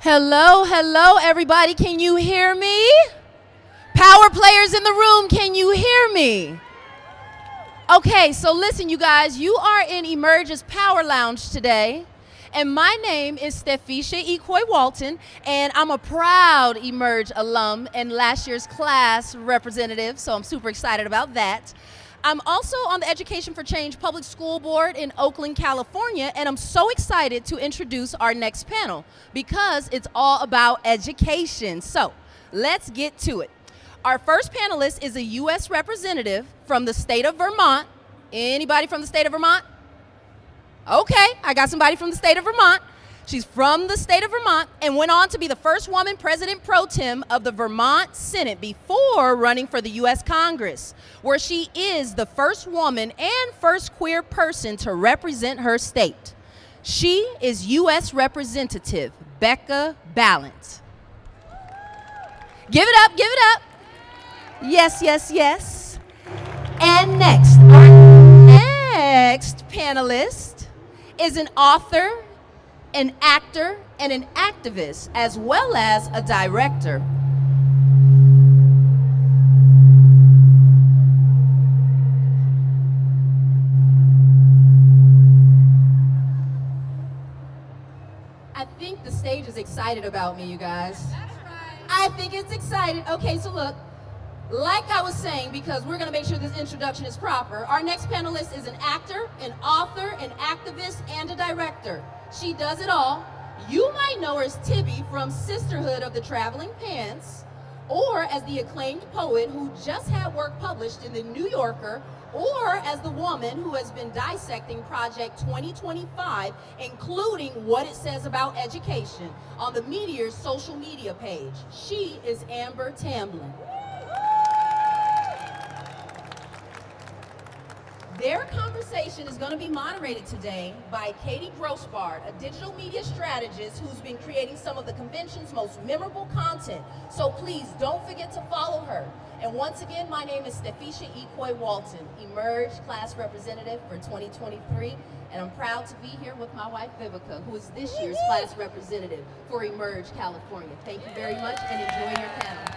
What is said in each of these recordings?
Hello, hello, everybody. Can you hear me? Power players in the room, can you hear me? Okay, so listen, you guys, you are in Emerge's Power Lounge today. And my name is Stephisha Ycoy-Walton, and I'm a proud Emerge alum and last year's class representative, so I'm super excited about that. I'm also on the Education for Change Public School Board in Oakland, California, and I'm so excited to introduce our next panel because it's all about education. So let's get to it. Our first panelist is a U.S. representative from the state of Vermont. Anybody from the state of Vermont? Okay, I got somebody from the state of Vermont. She's from the state of Vermont and went on to be the first woman president pro tem of the Vermont Senate before running for the U.S. Congress, where she is the first woman and first queer person to represent her state. She is U.S. Representative Becca Balint. Give it up, give it up. Yes, yes, yes. And next, our next panelist is an author, an actor, and an activist, as well as a director. I think the stage is excited about me, you guys. That's right. I think it's excited. Okay, so look, like I was saying, because we're gonna make sure this introduction is proper, our next panelist is an actor, an author, an activist, and a director. She does it all. You might know her as Tibby from Sisterhood of the Traveling Pants, or as the acclaimed poet who just had work published in the New Yorker, or as the woman who has been dissecting Project 2025, including what it says about education, on the Meteor's social media page. She is Amber Tamblyn. Their conversation is going to be moderated today by Katie Grossbard, a digital media strategist who's been creating some of the convention's most memorable content. So please don't forget to follow her. And once again, my name is Stephisha Ycoy-Walton, Emerge Class Representative for 2023. And I'm proud to be here with my wife, Vivica, who is this year's Class Representative for Emerge, California. Thank you very much and enjoy your panel.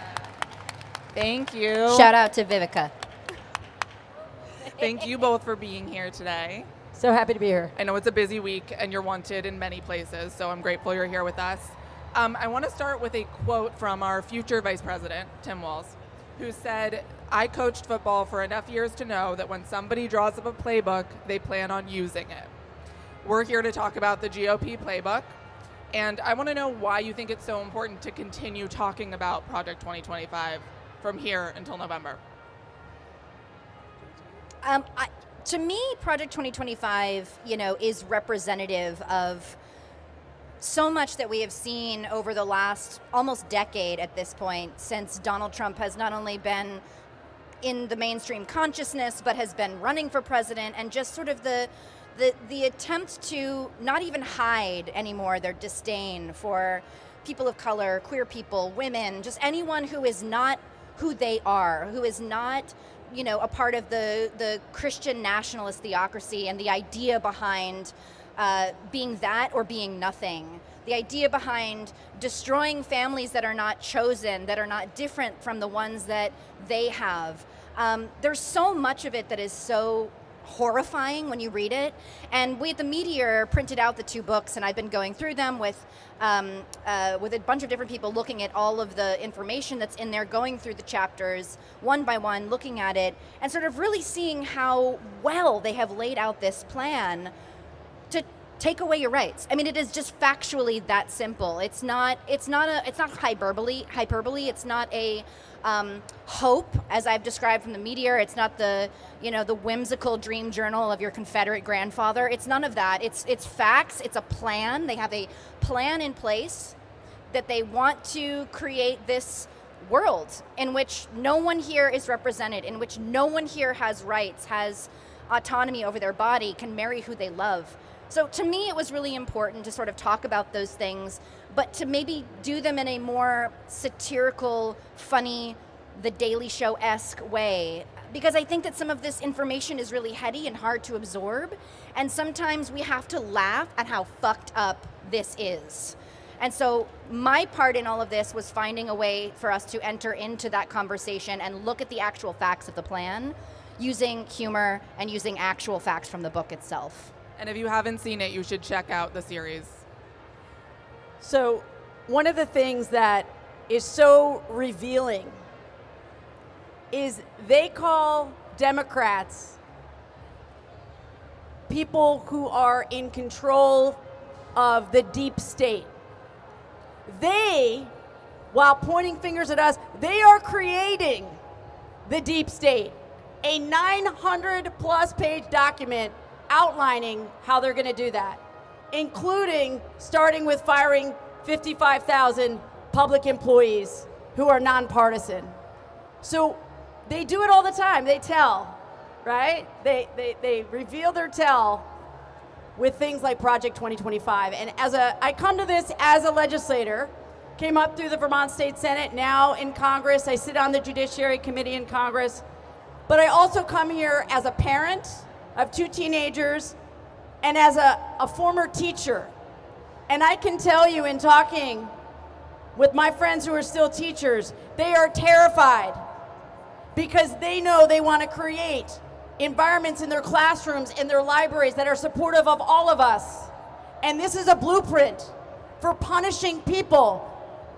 Thank you. Shout out to Vivica. Thank you both for being here today. So happy to be here. I know it's a busy week and you're wanted in many places, so I'm grateful you're here with us. I want to start with a quote from our future Vice President, Tim Walz, who said, "I coached football for enough years to know that when somebody draws up a playbook, they plan on using it." We're here to talk about the GOP playbook, and I want to know why you think it's so important to continue talking about Project 2025 from here until November. To me, Project 2025, is representative of so much that we have seen over the last almost decade at this point, since Donald Trump has not only been in the mainstream consciousness, but has been running for president, and just sort of the attempt to not even hide anymore their disdain for people of color, queer people, women, just anyone who is not who they are, who is not a part of the Christian nationalist theocracy and the idea behind being that or being nothing. The idea behind destroying families that are not chosen, that are not different from the ones that they have. There's so much of it that is so horrifying when you read it. And we at the Meteor printed out the two books, and I've been going through them with a bunch of different people, looking at all of the information that's in there, going through the chapters one by one, looking at it, and sort of really seeing how well they have laid out this plan to take away your rights. I mean, it is just factually that simple. It's not hyperbole. It's not a hope, as I've described from the Meteor. It's not the whimsical dream journal of your Confederate grandfather. It's none of that. It's facts. It's a plan. They have a plan in place that they want to create this world in which no one here is represented, in which no one here has rights, has autonomy over their body, can marry who they love. So to me, it was really important to sort of talk about those things, but to maybe do them in a more satirical, funny, The Daily Show-esque way. Because I think that some of this information is really heady and hard to absorb, and sometimes we have to laugh at how fucked up this is. And so my part in all of this was finding a way for us to enter into that conversation and look at the actual facts of the plan using humor and using actual facts from the book itself. And if you haven't seen it, you should check out the series. So one of the things that is so revealing is they call Democrats people who are in control of the deep state. They, while pointing fingers at us, they are creating the deep state. A 900-plus page document outlining how they're going to do that, including starting with firing 55,000 public employees who are nonpartisan. So they do it all the time. They tell, right? They reveal their tell with things like Project 2025. And I come to this as a legislator, came up through the Vermont State Senate, now in Congress. I sit on the Judiciary Committee in Congress. But I also come here as a parent of 2 teenagers and as a former teacher. And I can tell you, in talking with my friends who are still teachers, they are terrified because they know they want to create environments in their classrooms, in their libraries that are supportive of all of us. And this is a blueprint for punishing people,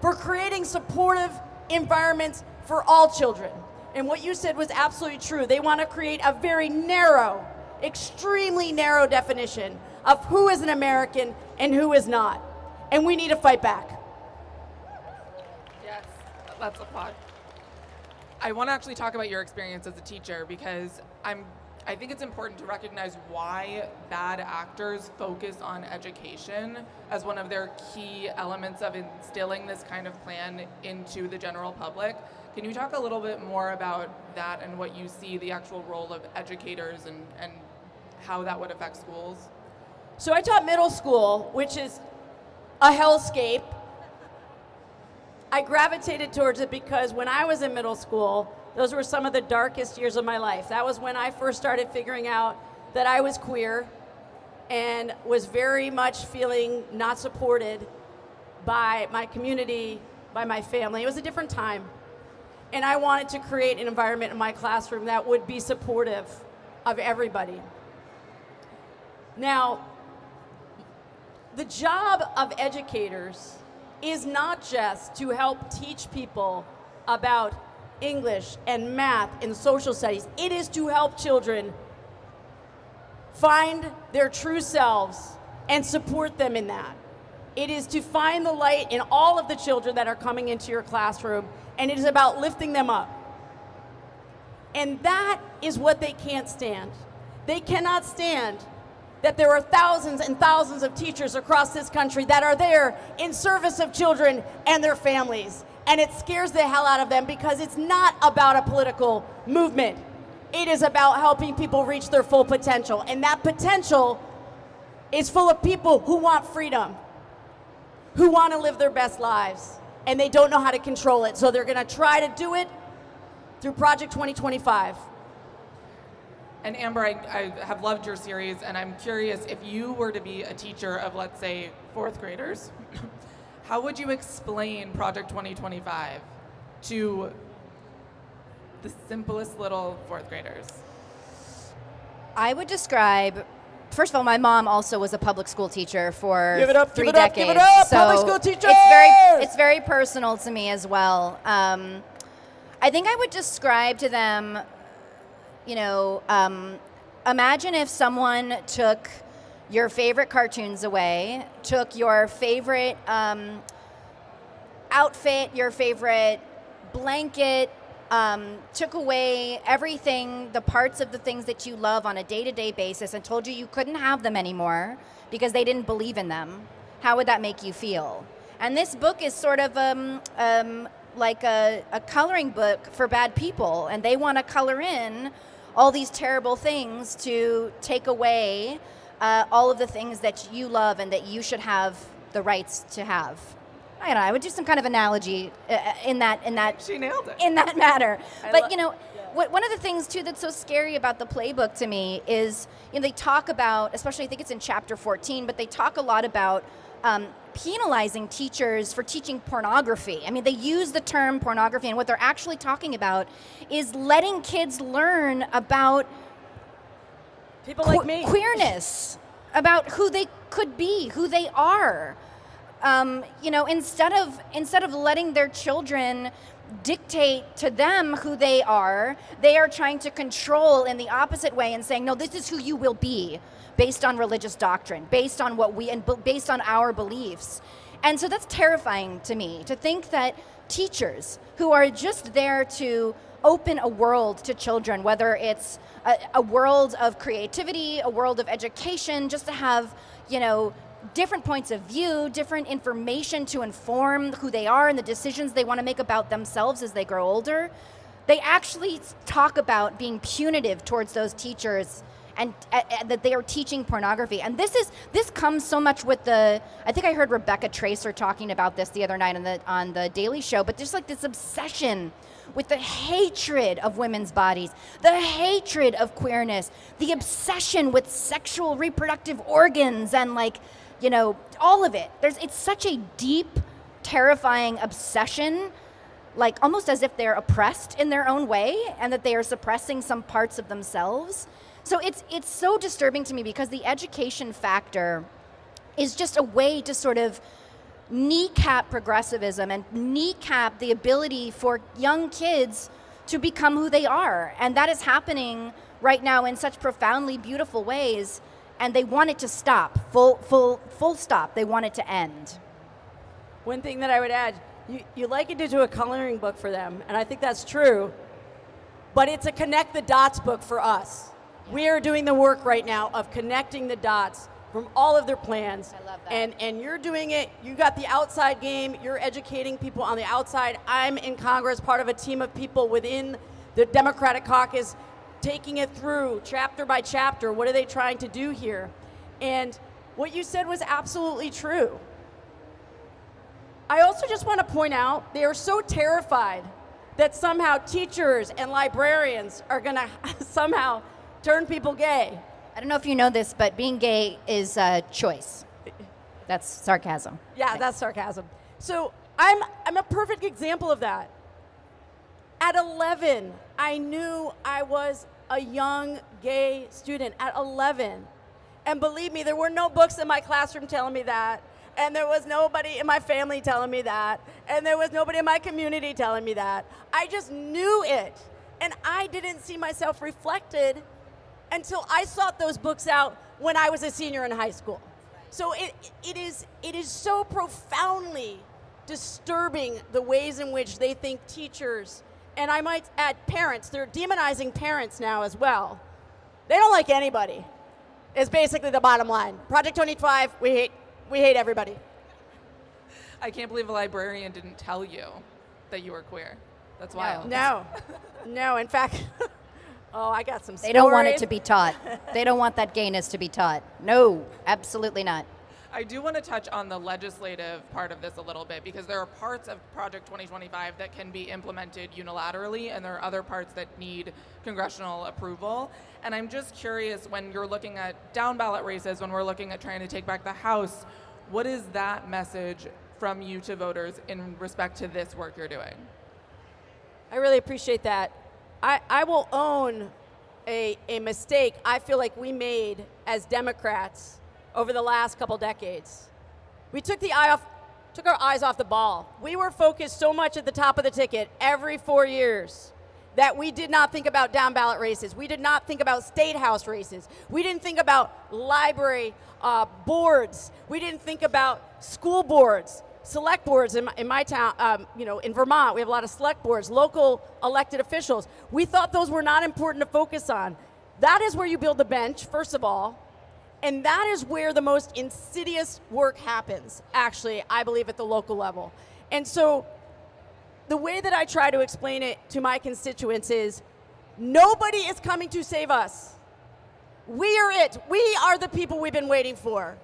for creating supportive environments for all children. And what you said was absolutely true. They want to create a very narrow, extremely narrow definition of who is an American and who is not. And we need to fight back. Yes, let's applaud. I want to actually talk about your experience as a teacher because I think it's important to recognize why bad actors focus on education as one of their key elements of instilling this kind of plan into the general public. Can you talk a little bit more about that and what you see the actual role of educators and how that would affect schools? So I taught middle school, which is a hellscape. I gravitated towards it because when I was in middle school, those were some of the darkest years of my life. That was when I first started figuring out that I was queer and was very much feeling not supported by my community, by my family. It was a different time. And I wanted to create an environment in my classroom that would be supportive of everybody. Now, the job of educators is not just to help teach people about English and math and social studies. It is to help children find their true selves and support them in that. It is to find the light in all of the children that are coming into your classroom, and it is about lifting them up. And that is what they can't stand. They cannot stand that there are thousands and thousands of teachers across this country that are there in service of children and their families. And it scares the hell out of them because it's not about a political movement. It is about helping people reach their full potential. And that potential is full of people who want freedom, who want to live their best lives, and they don't know how to control it. So they're going to try to do it through Project 2025. And Amber, I have loved your series, and I'm curious, if you were to be a teacher of, let's say, 4th graders, how would you explain Project 2025 to the simplest little 4th graders? I would describe, first of all, my mom also was a public school teacher for Give it up, 3 give it up, decades. give it up, so public school teachers! It's very personal to me as well. I think I would describe to them, imagine if someone took your favorite cartoons away, took your favorite outfit, your favorite blanket, took away everything, the parts of the things that you love on a day-to-day basis and told you couldn't have them anymore because they didn't believe in them. How would that make you feel? And this book is sort of like a coloring book for bad people, and they want to color in all these terrible things to take away all of the things that you love and that you should have the rights to have. I don't know, I would do some kind of analogy in that She nailed it. in that matter. But one of the things too that's so scary about the playbook to me is they talk about, especially I think it's in chapter 14, but they talk a lot about penalizing teachers for teaching pornography. I mean, they use the term pornography, and what they're actually talking about is letting kids learn about people like me, queerness, about who they could be, who they are. Instead of letting their children dictate to them who they are trying to control in the opposite way and saying, no, this is who you will be based on religious doctrine, based on based on our beliefs. And so that's terrifying to me, to think that teachers who are just there to open a world to children, whether it's a world of creativity, a world of education, just to have, different points of view, different information to inform who they are and the decisions they want to make about themselves as they grow older. They actually talk about being punitive towards those teachers and that they are teaching pornography. And this comes so much with I think I heard Rebecca Tracer talking about this the other night on the Daily Show, but there's like this obsession with the hatred of women's bodies, the hatred of queerness, the obsession with sexual reproductive organs and all of it. It's such a deep, terrifying obsession, like almost as if they're oppressed in their own way and that they are suppressing some parts of themselves. So it's so disturbing to me because the education factor is just a way to sort of kneecap progressivism and kneecap the ability for young kids to become who they are. And that is happening right now in such profoundly beautiful ways. And they want it to stop, full stop. They want it to end. One thing that I would add, you likened it to a coloring book for them, and I think that's true, but it's a connect the dots book for us. We are doing the work right now of connecting the dots from all of their plans. I love that. And you're doing it, you got the outside game, you're educating people on the outside. I'm in Congress, part of a team of people within the Democratic caucus, taking it through chapter by chapter. What are they trying to do here? And what you said was absolutely true. I also just want to point out, they are so terrified that somehow teachers and librarians are going to somehow turn people gay. I don't know if you know this, but being gay is a choice. That's sarcasm. Yeah, that's sarcasm. So I'm a perfect example of that. At 11, I knew I was a young gay student at 11. And believe me, there were no books in my classroom telling me that. And there was nobody in my family telling me that. And there was nobody in my community telling me that. I just knew it. And I didn't see myself reflected until I sought those books out when I was a senior in high school. So it is so profoundly disturbing the ways in which they think teachers, and I might add parents, they're demonizing parents now as well. They don't like anybody, is basically the bottom line. Project 25, we hate everybody. I can't believe a librarian didn't tell you that you were queer. That's wild. No, in fact, I got some stories. They don't want it to be taught. They don't want that gayness to be taught. No, absolutely not. I do want to touch on the legislative part of this a little bit, because there are parts of Project 2025 that can be implemented unilaterally, and there are other parts that need congressional approval. And I'm just curious, when you're looking at down ballot races, when we're looking at trying to take back the House, what is that message from you to voters in respect to this work you're doing? I really appreciate that. I will own a mistake I feel like we made as Democrats over the last couple decades. We took our eyes off the ball. We were focused so much at the top of the ticket every 4 years that we did not think about down ballot races. We did not think about state house races. We didn't think about library boards. We didn't think about school boards, select boards. In my town, in Vermont, we have a lot of select boards, local elected officials. We thought those were not important to focus on. That is where you build the bench, first of all. And that is where the most insidious work happens, actually, I believe, at the local level. And so the way that I try to explain it to my constituents is nobody is coming to save us. We are it. We are the people we've been waiting for.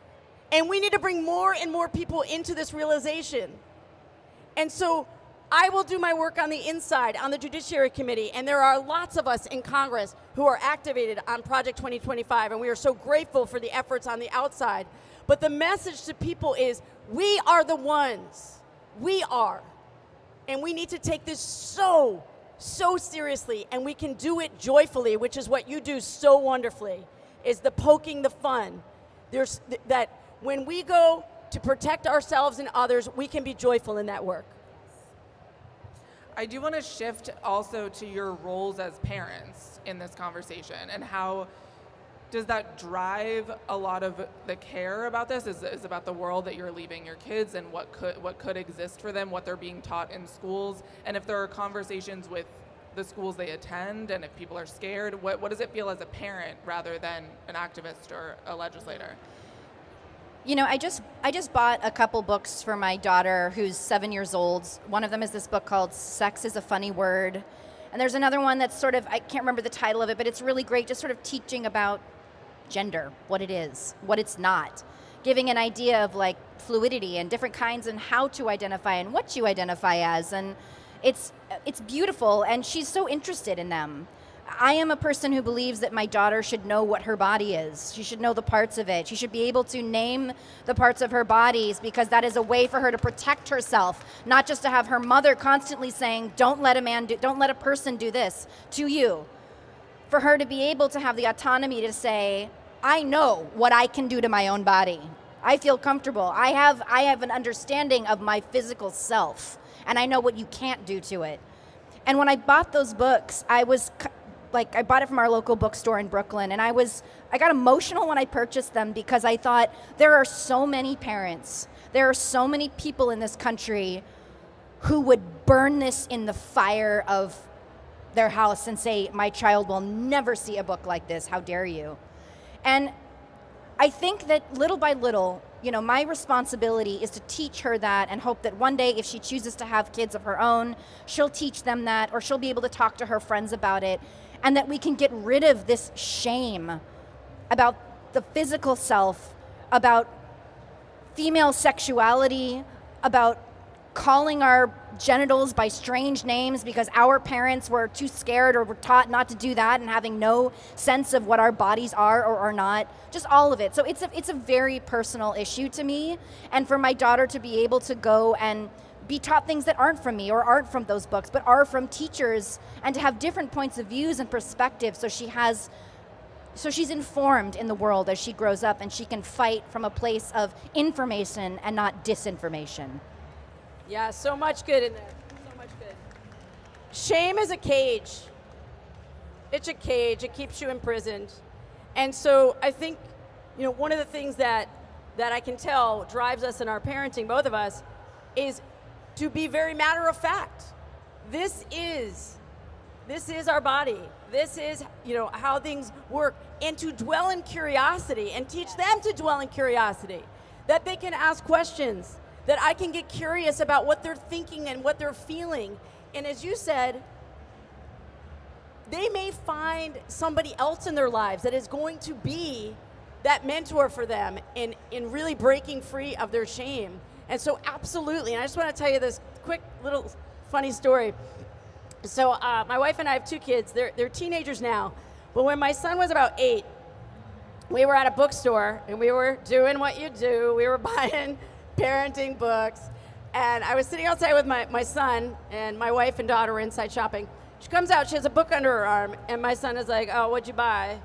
And we need to bring more and more people into this realization. And so I will do my work on the inside, on the Judiciary Committee, and there are lots of us in Congress who are activated on Project 2025, and we are so grateful for the efforts on the outside. But the message to people is, we are the ones. We are. And we need to take this so seriously, and we can do it joyfully, which is what you do so wonderfully, is the poking the fun. There's that when we go to protect ourselves and others, we can be joyful in that work. I do want to shift also to your roles as parents in this conversation, and how does that drive a lot of the care about this? Is about the world that you're leaving your kids and what could exist for them, what they're being taught in schools, and if there are conversations with the schools they attend, and if people are scared, what does it feel as a parent rather than an activist or a legislator? You know, I just bought a couple books for my daughter who's 7 years old. One of them is this book called Sex is a Funny Word. And there's another one that's sort of, I can't remember the title of it, but it's really great, just sort of teaching about gender, what it is, what it's not, giving an idea of like fluidity and different kinds and how to identify and what you identify as. And it's beautiful, and she's so interested in them. I am a person who believes that my daughter should know what her body is. She should know the parts of it. She should be able to name the parts of her bodies, because that is a way for her to protect herself, not just to have her mother constantly saying, don't let a person do this to you. For her to be able to have the autonomy to say, I know what I can do to my own body. I feel comfortable. I have an understanding of my physical self, and I know what you can't do to it. And when I bought those books, I bought it from our local bookstore in Brooklyn, and I got emotional when I purchased them, because I thought, there are so many parents, there are so many people in this country who would burn this in the fire of their house and say, my child will never see a book like this, how dare you? And I think that little by little, you know, my responsibility is to teach her that, and hope that one day, if she chooses to have kids of her own, she'll teach them that, or she'll be able to talk to her friends about it, and that we can get rid of this shame about the physical self, about female sexuality, about calling our genitals by strange names because our parents were too scared or were taught not to do that, and having no sense of what our bodies are or are not, just all of it. So it's a very personal issue to me, and for my daughter to be able to go and be taught things that aren't from me or aren't from those books, but are from teachers, and to have different points of views and perspectives, so she's informed in the world as she grows up, and she can fight from a place of information and not disinformation. Yeah, so much good in there. So much good. Shame is a cage. It's a cage. It keeps you imprisoned. And so I think, you know, one of the things that I can tell drives us in our parenting, both of us, is to be very matter of fact. This is our body. This is, you know, how things work. And to dwell in curiosity and teach them to dwell in curiosity, that they can ask questions, that I can get curious about what they're thinking and what they're feeling. And as you said, they may find somebody else in their lives that is going to be that mentor for them in really breaking free of their shame. And so absolutely, and I just want to tell you this quick little funny story. So my wife and I have two kids. They're teenagers now. But when my son was about 8, we were at a bookstore, and we were doing what you do. We were buying parenting books, and I was sitting outside with my son, and my wife and daughter were inside shopping. She comes out, she has a book under her arm, and my son is like, oh, what'd you buy?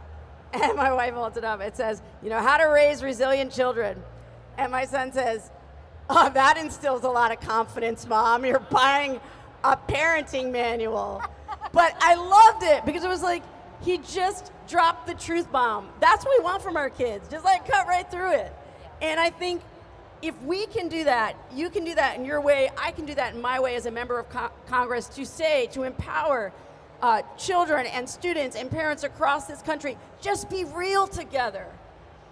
And my wife holds it up. It says, you know, how to raise resilient children. And my son says, oh, that instills a lot of confidence, Mom. You're buying a parenting manual. But I loved it, because it was like, he just dropped the truth bomb. That's what we want from our kids, just like cut right through it. And I think if we can do that, you can do that in your way, I can do that in my way as a member of Congress, to empower children and students and parents across this country. Just be real together.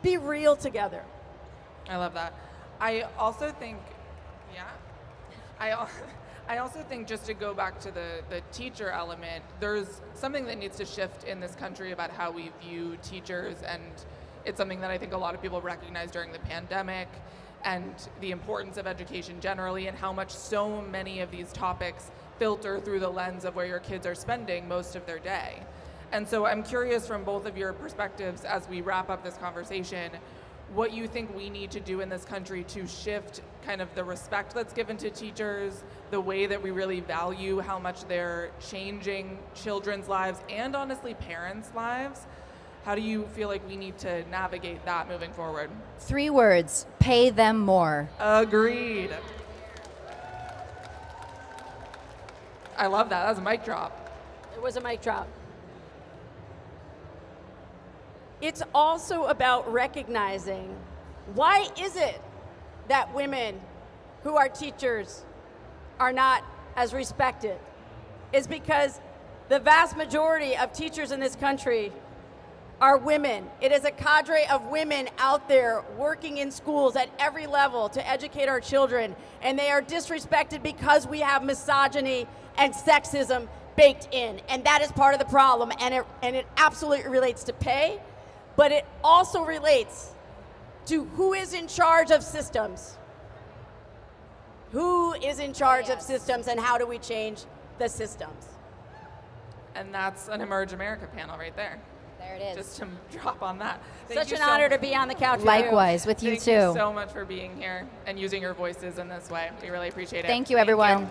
Be real together. I love that. I also think, I also think, just to go back to the teacher element, there's something that needs to shift in this country about how we view teachers, and it's something that I think a lot of people recognize during the pandemic, and the importance of education generally, and how much so many of these topics filter through the lens of where your kids are spending most of their day. And so I'm curious, from both of your perspectives as we wrap up this conversation, what you think we need to do in this country to shift kind of the respect that's given to teachers, the way that we really value how much they're changing children's lives and honestly parents' lives. How do you feel like we need to navigate that moving forward? 3 words: pay them more. Agreed. I love that. That was a mic drop. It was a mic drop. It's also about recognizing, why is it that women who are teachers are not as respected? It's because the vast majority of teachers in this country are women. It is a cadre of women out there working in schools at every level to educate our children, and they are disrespected because we have misogyny and sexism baked in, and that is part of the problem, and it absolutely relates to pay, but it also relates to who is in charge of systems. Who is in charge of systems, and how do we change the systems? And that's an Emerge America panel right there. There it is. Just to drop on that. Such an honor to be on the couch with you. Likewise, with you Thank too. you so much for being here and using your voices in this way. We really appreciate it. Thank you, everyone. you.